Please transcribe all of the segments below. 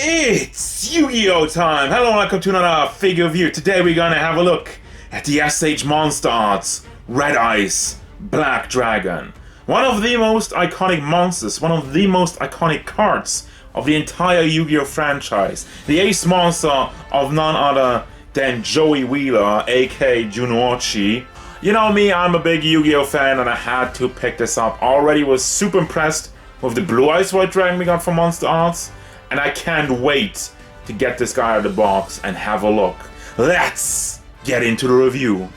It's Yu-Gi-Oh time! Hello and welcome to another figure review. Today we're gonna have a look at the SH Monsterarts Red Ice Black Dragon. One of the most iconic monsters, one of the most iconic cards of the entire Yu-Gi-Oh franchise. The ace monster of none other than Joey Wheeler, aka Jōnouchi. You know me, I'm a big Yu-Gi-Oh fan and I had to pick this up. Already was super impressed with the Blue Ice White Dragon we got from Monsterarts. And I can't wait to get this guy out of the box and have a look. Let's get into the review.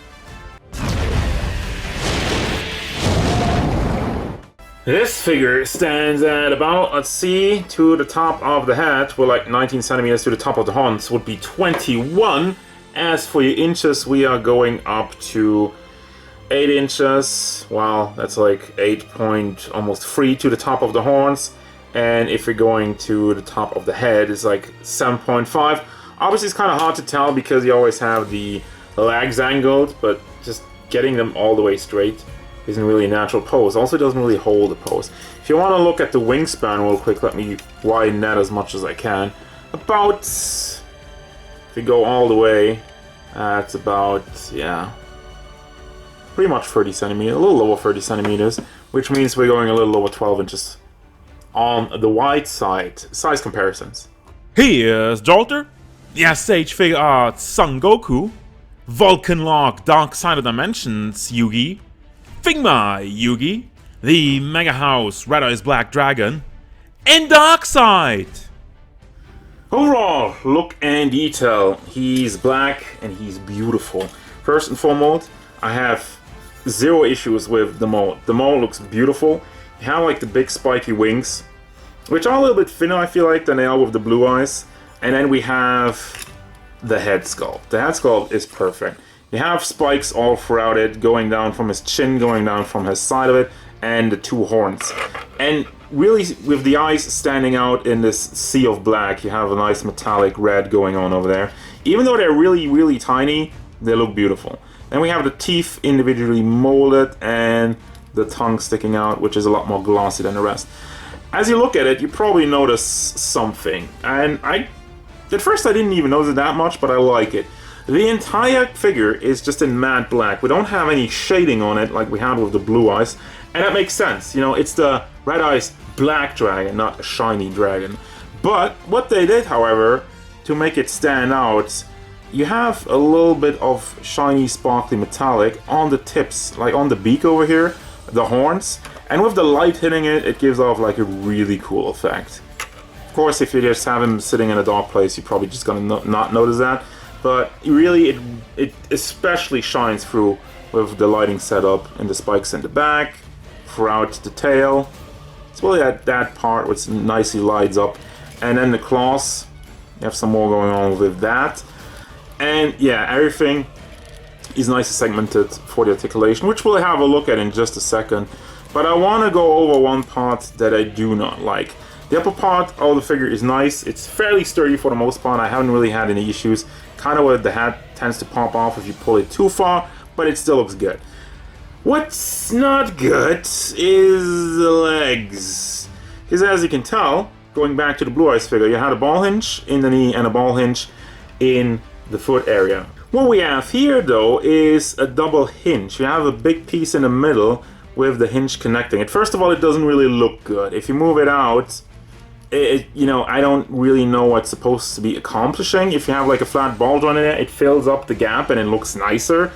This figure stands at about, let's see, to the top of the head, with like 19 centimeters to the top of the horns would be 21. As for your inches, we are going up to 8 inches. Well, that's like 8 point almost 3 to the top of the horns. And if you're going to the top of the head, it's like 7.5. Obviously, it's kind of hard to tell because you always have the legs angled, but just getting them all the way straight isn't really a natural pose. Also, it doesn't really hold the pose. If you want to look at the wingspan real quick, let me widen that as much as I can. About, if you go all the way, it's about, yeah, pretty much 30 centimeters, a little over 30 centimeters, which means we're going a little over 12 inches. On the wide side, size comparisons. Here's Jolter, the SH Figure Arts Son Goku, Vulcan Lock Dark Side of Dimensions Yugi, Figma Yugi, the Mega House Red Ice Black Dragon, and Darkseid. Overall, look and detail. He's black and he's beautiful. First and foremost, I have zero issues with the mold. The mold looks beautiful. You have like the big spiky wings, which are a little bit thinner, I feel like, than they are with the blue eyes. And then we have the head sculpt. The head sculpt is perfect. You have spikes all throughout it, going down from his chin, going down from his side of it, and the two horns. And really, with the eyes standing out in this sea of black, you have a nice metallic red going on over there. Even though they're really, really tiny, they look beautiful. Then we have the teeth individually molded and the tongue sticking out, which is a lot more glossy than the rest. As you look at it, you probably notice something, and at first I didn't even notice it that much, but I like it. The entire figure is just in matte black. We don't have any shading on it like we had with the blue eyes, and that makes sense. You know, it's the Red Ice Black Dragon, not a shiny dragon. But what they did, however, to make it stand out, you have a little bit of shiny, sparkly metallic on the tips, like on the beak over here, the horns, and with the light hitting it, it gives off like a really cool effect. Of course, if you just have him sitting in a dark place, you're probably just gonna not notice that, but really it especially shines through with the lighting setup and the spikes in the back, throughout the tail. It's really that part which nicely lights up, and then the claws, you have some more going on with that. And yeah, everything is nicely segmented for the articulation, which we'll have a look at in just a second. But I want to go over one part that I do not like. The upper part of the figure is nice. It's fairly sturdy for the most part. I haven't really had any issues. Kind of where the hat tends to pop off if you pull it too far, but it still looks good. What's not good is the legs. Because as you can tell, going back to the Blue Eyes figure, you had a ball hinge in the knee and a ball hinge in the foot area. What we have here though is a double hinge. You have a big piece in the middle with the hinge connecting it. First of all, it doesn't really look good. If you move it out, you know, I don't really know what's supposed to be accomplishing. If you have like a flat ball joint in it, it fills up the gap and it looks nicer.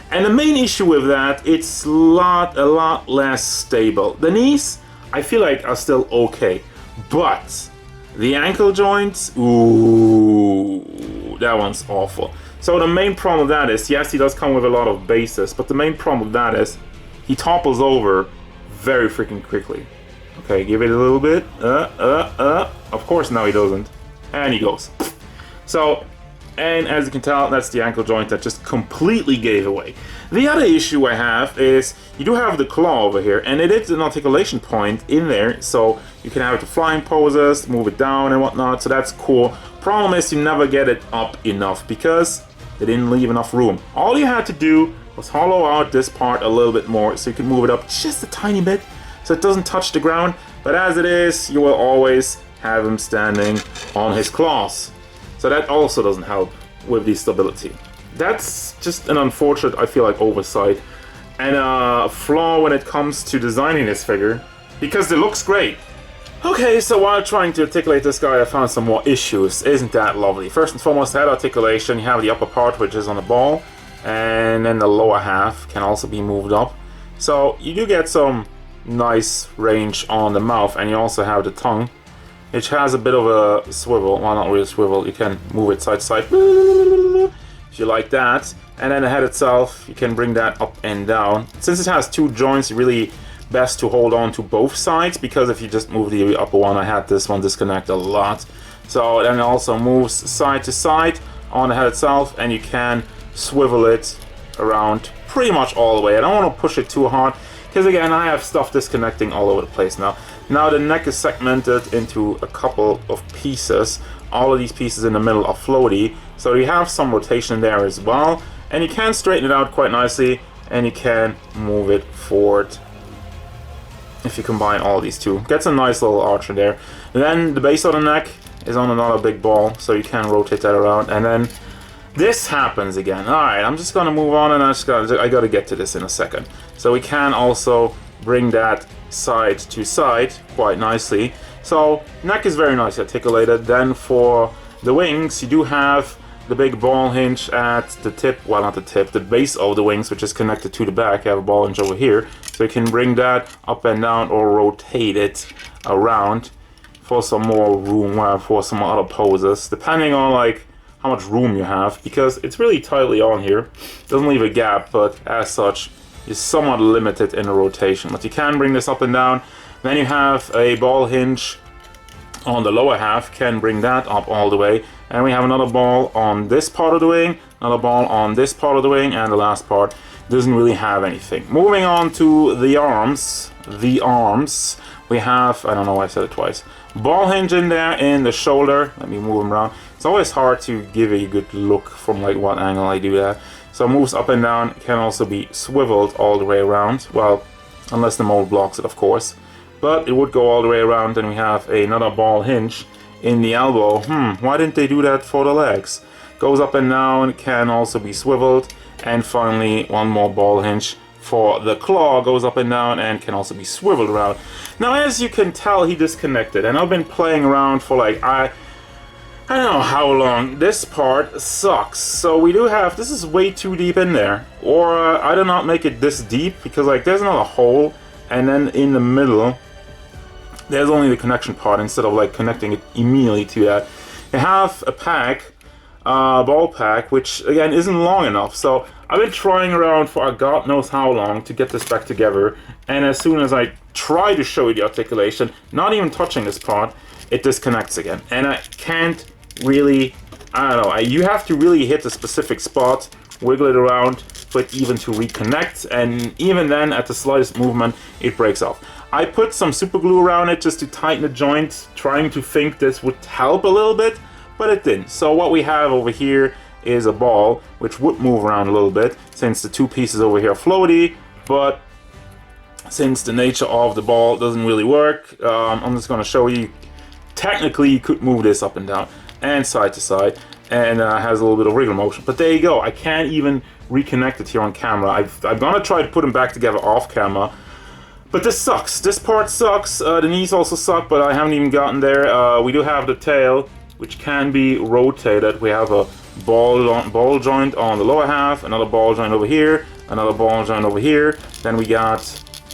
And the main issue with that, it's a lot less stable. The knees, I feel like, are still okay, but the ankle joints, ooh, that one's awful. So the main problem with that is, yes, he does come with a lot of bases, but the main problem with that is he topples over very freaking quickly. Okay, give it a little bit. Of course, now he doesn't. And he goes. So, and as you can tell, that's the ankle joint that just completely gave away. The other issue I have is you do have the claw over here, and it is an articulation point in there, so you can have it to flying poses, move it down and whatnot, so that's cool. Problem is you never get it up enough because they didn't leave enough room. All you had to do was hollow out this part a little bit more so you can move it up just a tiny bit so it doesn't touch the ground, but as it is, you will always have him standing on his claws. So that also doesn't help with the stability. That's just an unfortunate, I feel like, oversight and a flaw when it comes to designing this figure, because it looks great. Okay, so while trying to articulate this guy, I found some more issues. Isn't that lovely? First and foremost, head articulation. You have the upper part, which is on the ball, and then the lower half can also be moved up. So you do get some nice range on the mouth, and you also have the tongue, which has a bit of a swivel. Well, not really a swivel. You can move it side to side if you like that. And then the head itself, you can bring that up and down. Since it has two joints, really best to hold on to both sides, because if you just move the upper one, I had this one disconnect a lot. So then it also moves side to side on the head itself, and you can swivel it around pretty much all the way. I don't want to push it too hard, because again, I have stuff disconnecting all over the place now. Now the neck is segmented into a couple of pieces. All of these pieces in the middle are floaty, so you have some rotation there as well, and you can straighten it out quite nicely, and you can move it forward if you combine all these two. Gets a nice little arch in there. And then the base of the neck is on another big ball, so you can rotate that around, and then this happens again. Alright, I'm just gonna move on, and I gotta get to this in a second. So we can also bring that side to side quite nicely. So neck is very nicely articulated. Then for the wings, you do have the big ball hinge at the tip, well, not the tip, the base of the wings, which is connected to the back. You have a ball hinge over here, so you can bring that up and down or rotate it around for some more room, for some other poses, depending on like how much room you have, because it's really tightly on here. Doesn't leave a gap, but as such, you're somewhat limited in the rotation. But you can bring this up and down. Then you have a ball hinge on the lower half, can bring that up all the way. And we have another ball on this part of the wing, another ball on this part of the wing, and the last part doesn't really have anything. Moving on to the arms. We have, I don't know why I said it twice, ball hinge in there in the shoulder. Let me move them around. It's always hard to give a good look from like what angle I do that. So it moves up and down, can also be swiveled all the way around. Well, unless the mold blocks it, of course. But it would go all the way around. And we have another ball hinge in the elbow. Why didn't they do that for the legs? Goes up and down, can also be swiveled. And finally, one more ball hinge for the claw, goes up and down and can also be swiveled around. Now, as you can tell, he disconnected, and I've been playing around for like, I don't know how long. This part sucks. So we do have, this is way too deep in there. Or I did not make it this deep, because like there's another hole, and then in the middle, there's only the connection part instead of like connecting it immediately to that. You have a pack, ball pack, which again isn't long enough. So I've been trying around for God knows how long to get this back together, and as soon as I try to show you the articulation, not even touching this part, it disconnects again. And I can't really, I don't know, you have to really hit a specific spot, wiggle it around for it even to reconnect, and even then at the slightest movement it breaks off. I put some super glue around it just to tighten the joint, trying to think this would help a little bit, but it didn't. So what we have over here is a ball which would move around a little bit, since the two pieces over here are floaty, but since the nature of the ball doesn't really work, I'm just going to show you. Technically you could move this up and down and side to side, and has a little bit of wriggle motion, but there you go. I can't even reconnect it here on camera. I'm gonna try to put them back together off camera, but this sucks. This part sucks. The knees also suck, but I haven't even gotten there. We do have the tail, which can be rotated. We have a ball joint on the lower half, another ball joint over here, another ball joint over here. Then we got,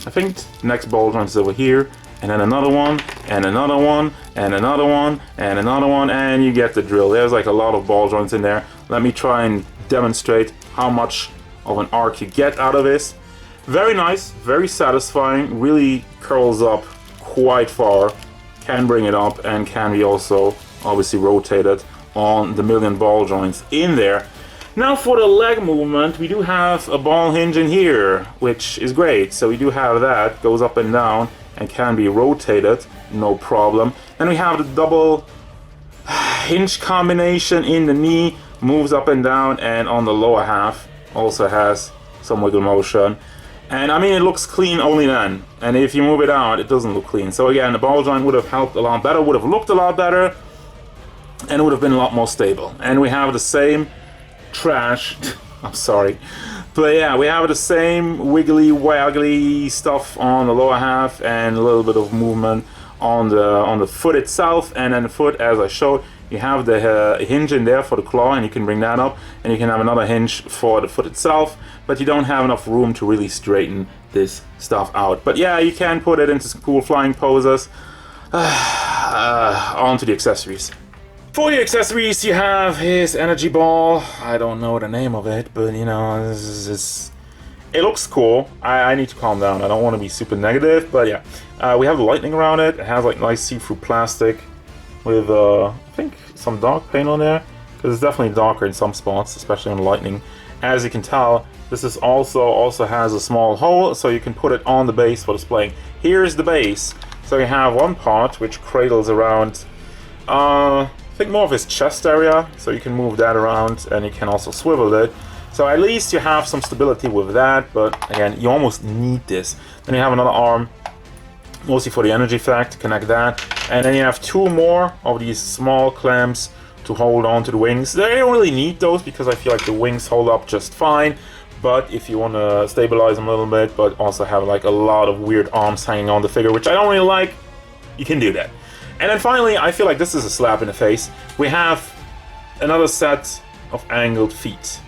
I think the next ball joint is over here, and then another one, and another one, and another one, and another one, and you get the drill. There's like a lot of ball joints in there. Let me try and demonstrate how much of an arc you get out of this. Very nice, very satisfying, really curls up quite far, can bring it up, and can be also obviously rotated on the million ball joints in there. Now for the leg movement, we do have a ball hinge in here, which is great. So we do have that, goes up and down, and can be rotated, no problem. Then we have the double hinge combination in the knee, moves up and down, and on the lower half also has some wiggle motion. And I mean, it looks clean only then. And if you move it out, it doesn't look clean. So again, the ball joint would have helped a lot better, would have looked a lot better, and it would have been a lot more stable. And we have the same trash. I'm sorry. But yeah, we have the same wiggly, waggly stuff on the lower half and a little bit of movement on the foot itself. And then the foot, as I showed, you have the hinge in there for the claw, and you can bring that up, and you can have another hinge for the foot itself, but you don't have enough room to really straighten this stuff out. But yeah, you can put it into some cool flying poses. On to the accessories. For the accessories, you have his energy ball. I don't know the name of it, but you know, it looks cool. I need to calm down. I don't want to be super negative, but yeah. We have the lightning around it. It has like nice see-through plastic with I think some dark paint on there, because it's definitely darker in some spots, especially on the lightning. As you can tell, this is also has a small hole, so you can put it on the base for displaying. Here's the base. So you have one part which cradles around I think more of his chest area, so you can move that around, and you can also swivel it. So at least you have some stability with that, but again, you almost need this. Then you have another arm, mostly for the energy effect, to connect that. And then you have two more of these small clamps to hold on to the wings. They don't really need those because I feel like the wings hold up just fine. But if you want to stabilize them a little bit, but also have like a lot of weird arms hanging on the figure, which I don't really like, you can do that. And then finally, I feel like this is a slap in the face. We have another set of angled feet.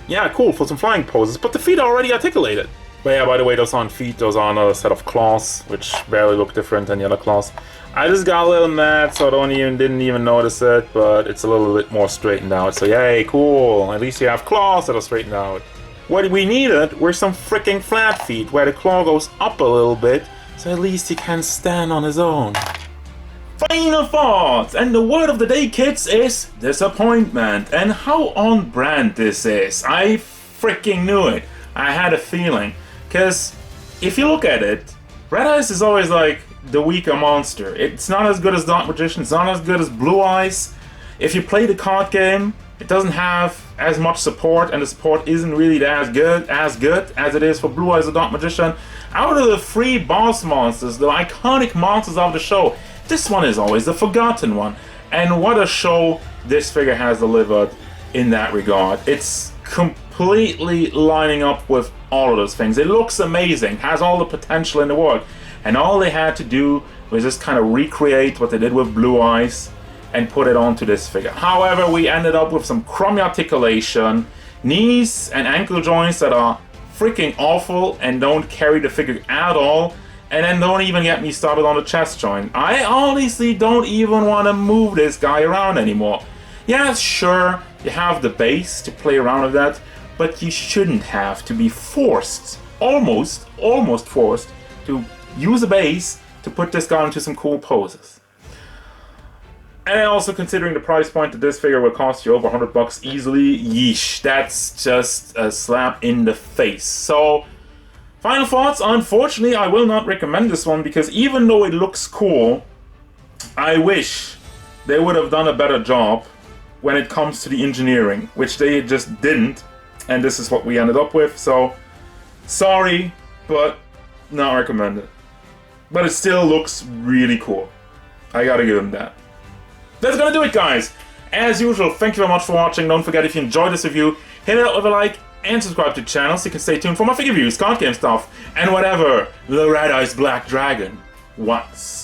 Yeah, cool, for some flying poses, but the feet are already articulated. But yeah, by the way, those aren't feet, those are another set of claws, which barely look different than the other claws. I just got a little mad, so I didn't even notice it, but it's a little bit more straightened out. So yay, cool, at least you have claws that are straightened out. What we needed were some freaking flat feet, where the claw goes up a little bit, so at least he can stand on his own. Final thoughts, and the word of the day, kids, is disappointment. And how on brand this is. I freaking knew it. I had a feeling. Because if you look at it, Red Eyes is always like the weaker monster. It's not as good as Dark Magician, it's not as good as Blue Eyes. If you play the card game, it doesn't have as much support, and the support isn't really as good as it is for Blue Eyes or Dark Magician. Out of the three boss monsters, the iconic monsters of the show, this one is always the forgotten one. And what a show this figure has delivered in that regard. It's completely lining up with all of those things. It looks amazing, has all the potential in the world. And all they had to do was just kind of recreate what they did with Blue Eyes and put it onto this figure. However, we ended up with some crummy articulation, knees and ankle joints that are freaking awful and don't carry the figure at all. And then don't even get me started on the chest joint. I honestly don't even want to move this guy around anymore. Yeah, sure, you have the base to play around with that, but you shouldn't have to be forced, almost forced, to use a base to put this guy into some cool poses. And also considering the price point that this figure will cost you over $100 easily, yeesh, that's just a slap in the face. So, final thoughts, unfortunately I will not recommend this one because even though it looks cool, I wish they would have done a better job when it comes to the engineering, which they just didn't, and this is what we ended up with. So, sorry, but not recommended. But it still looks really cool. I gotta give them that. That's gonna do it, guys. As usual, thank you very much for watching. Don't forget, if you enjoyed this review, hit it up with a like and subscribe to the channel so you can stay tuned for more figure reviews, card game stuff, and whatever the Red Eyes Black Dragon wants.